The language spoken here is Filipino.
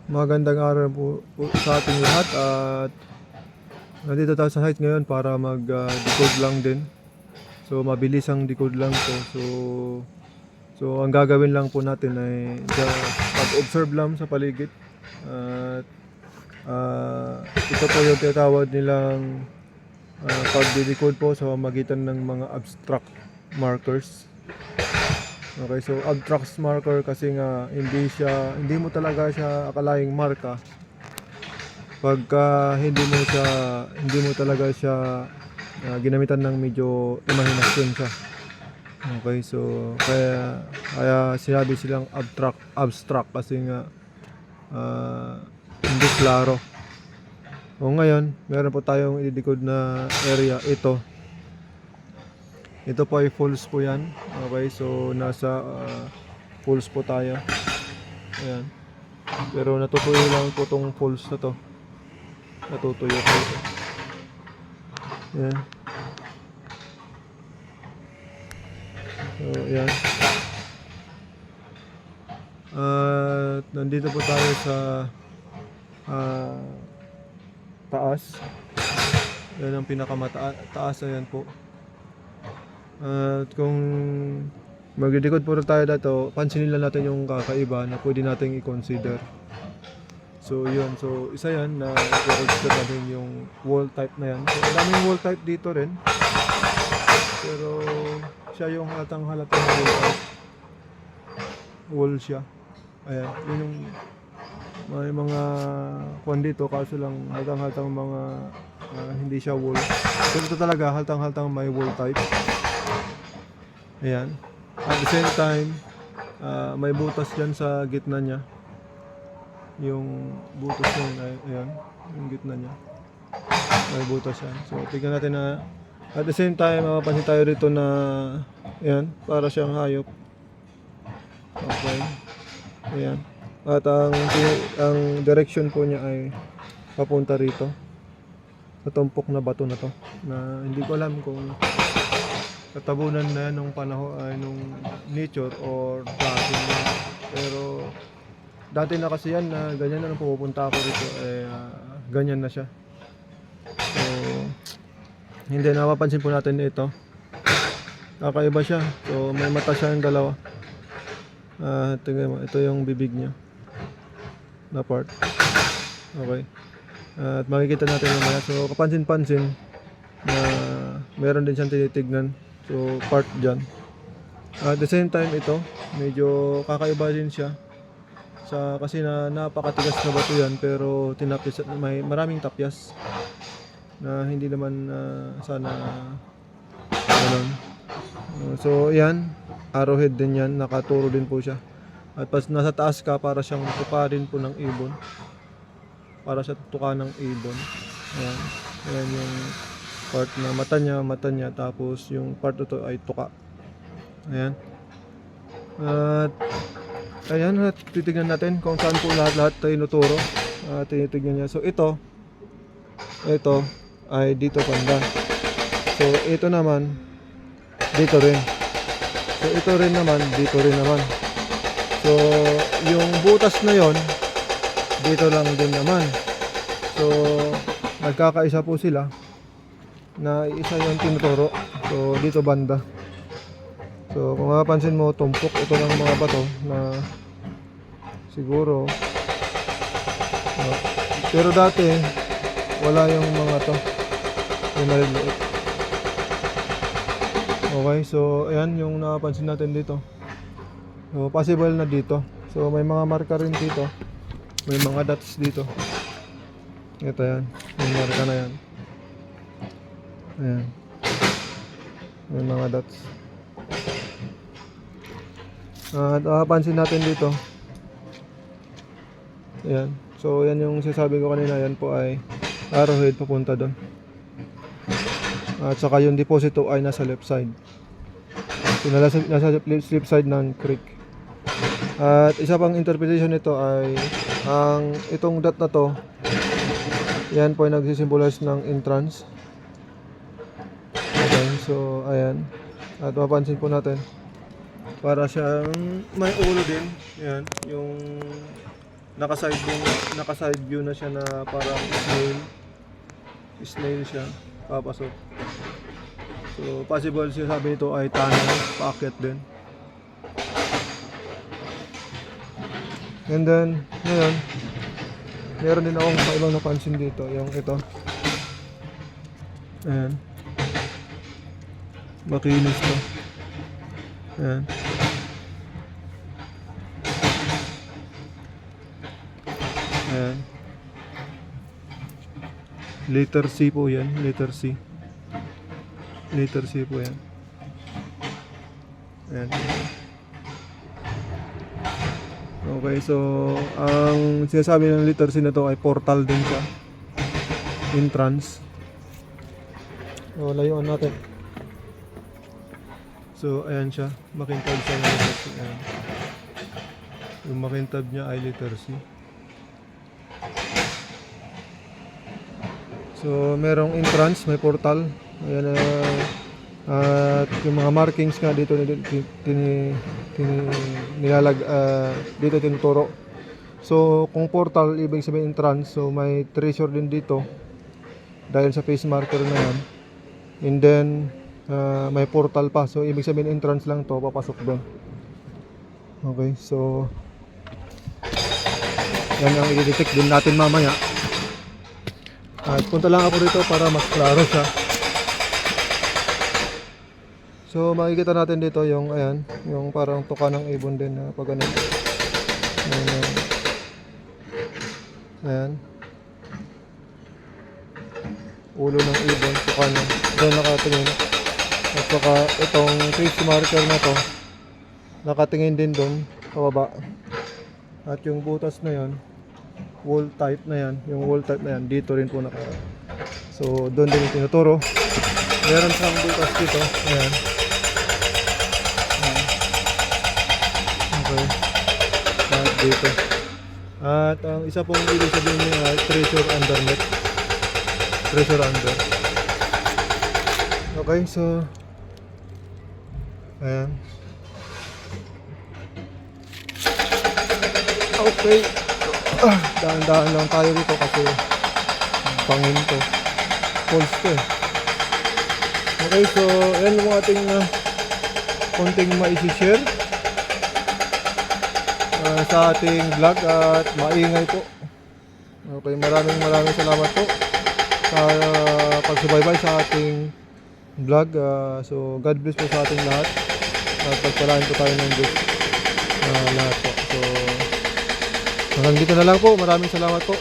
Magandang araw po sa ating lahat at nandito tayo sa site ngayon para decode lang din. So mabilis ang decode lang to. So ang gagawin lang po natin ay pag-observe lang sa paligid. At ito po yung tinatawag nilang pag-decode po sa magitan ng mga abstract markers. Okay, so abstract marker kasi nga hindi mo talaga siya akalaing marka pagka hindi mo talaga siya ginamitan ng medyo imahinasyon siya. Okay, so kaya sinabi silang abstract kasi nga hindi klaro. O ngayon, meron po tayong i-decode na area. Ito po ay false po yan. Okay, so nasa false po tayo. Ayan. Pero natutuyo lang po tong false na to. Natutuyo po ito. Ayan. So, ayan. At nandito po tayo sa taas. Yan ang pinakamataas. Ayan po. At kung magdidikod po tayo dito, pansinin lang natin yung kakaiba na pwede nating i-consider. So yun, so isa yan na i-register natin yung wall type na yan. So ang daming wall type dito rin. Pero siya yung halatang wall type. Wall siya. Ayan, yun yung may mga kwan dito kaso lang halatang mga hindi siya wall. Pero ito talaga halatang may wall type. Ayan. At the same time, may butas dyan sa gitna niya. Yung butas niya, ayan, yung gitna niya. May butas yan. So, tignan natin na at the same time, mapapansin tayo dito na ayan, para siyang hayop. Okay. Ayan. At ang direction po niya ay papunta rito. Sa tumpok na bato na to. Na hindi ko alam kung katabunan na yan nung panahon ay nung nature or dati na. Pero dati na kasi yan na ganyan na nung pupunta ako dito ganyan na siya. So hindi napapansin po natin ito. Kakaiba siya. So may mata siya yung dalawa. Tingnan mo, ito yung bibig niya na part. Okay. At makikita natin mamaya. So kapansin-pansin na meron din siyang tinitignan. So part dyan. At the same time ito, medyo kakaiba din siya. Kasi napakatigas na bato yan pero tinapyas, may maraming tapyas. Na hindi naman sana ganun. So yan, arrowhead din yan, nakaturo din po siya. At pas nasa taas ka para siyang tuka din po ng ibon. Para sa tuka ng ibon. Ayan. Ayan yung part na mata niya tapos yung part ito ay tuka. Ayan. At ayan, at titignan natin kung saan po lahat tinuturo. Tinitignan niya. So ito ay dito banda. So ito naman dito rin. So ito rin naman dito rin naman. So yung butas na yon dito lang din naman. So nagkakaisa po sila na isa yung tinuturo. So dito banda. So kung mapapansin mo, tumpok ito ng mga bato na siguro pero dati wala yung mga to yung maliliit. Okay, so ayan yung napapansin natin dito. So possible na dito. So may mga marka rin dito. May mga dots dito. Ito yan, may marka na yan. Ayan. May mga dots. At pansin natin dito. Ayan. So yan yung sinasabi ko kanina. Yan po ay arrowhead papunta doon. At saka yung deposito ay nasa left side. So nasa left side ng creek. At isa pang interpretation nito ay itong dot na to, yan po ay nagsisimbolize ng entrance. Okay, so ayan. At mapansin po natin para siyang may ulo din. Yan, yung naka-side view na siya na parang snail siya papasok. So possible siya, sabi nito ay tunnel paakyat din. And then ngayon meron din akong ibang napansin dito, yung ito. Ayan, makinis to. Ayan. Ayan. Letter C po yan. Letter C. Letter C po yan. Ayan. Okay, so ang sinasabi ng letter C na to ay portal din siya. Entrance. So, layuan natin. So, ayan siya. Makintab siya ng letter C. Ayan. Yung makintab niya ay letter C. So, merong entrance, may portal. Ayan, at yung mga markings nga dito dito tinuturo. So, kung portal, ibig sabihin entrance. So, may treasure din dito dahil sa face marker na yan. And then, may portal pa. So, ibig sabihin entrance lang to, papasok doon. Okay, so yan ang i-detect din natin mamaya. At punta lang ako dito para mas klaro siya. So makikita natin dito yung ayan, yung parang tuka ng ibon din na pag ganito. Ayan. Ulo ng ibon, tuka niya. Doon nakatingin. At saka itong face marker na to nakatingin din doon pababa. At yung butas na yan, wall type na yan, yung wall type na yan, dito rin po naka. So, doon din yung tinuturo. Meron siyang butas dito. Ayan. Ayan. Okay. At dito. At ang isa pong ibig sabihin niya ay treasure undernet. Treasure under. Okay, so ayan. Okay. Dahan-dahan lang tayo dito kasi pangin to. False to eh. Okay, so ayan yung ating konting maisi-share sa ating vlog at maingay po. Okay, maraming salamat po sa pagsubaybay sa ating vlog. So God bless po sa ating lahat at pagpalain po tayo ng Diyos lahat po. So hanggang dito na lang po. Maraming salamat po.